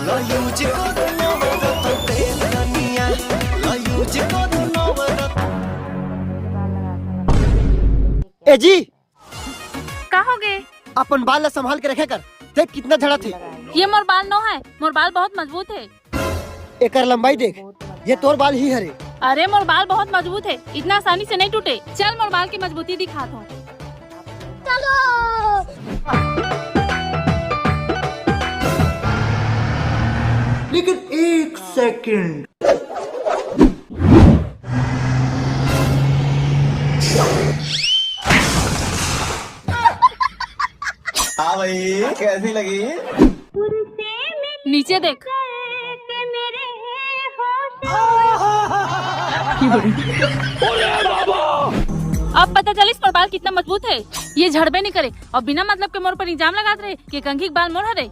Use करो नवरत्न तेल धनिया, यूज करो नवरत्न। ए जी का हो गए? अपन बाल ला संभाल के रखे कर, देख कितना झड़ा थे। ये मोर बाल नो है, मोर बाल बहुत मजबूत है। एकर लंबाई देख, ये तोर बाल ही हरे। अरे मोर बाल बहुत मजबूत है, इतना आसानी से नहीं टूटे। चल मोर बाल की मजबूती दिखा दो। चलो। लेकिन एक सेकंड, हाँ भाई कैसी लगी? नीचे देख। अब पता चलिस मोर बाल कितना मजबूत है। ये झड़बे नहीं करे और बिना मतलब के मोर पर इल्जाम लगाते रहे कि कंघी के बाल मोर हरे।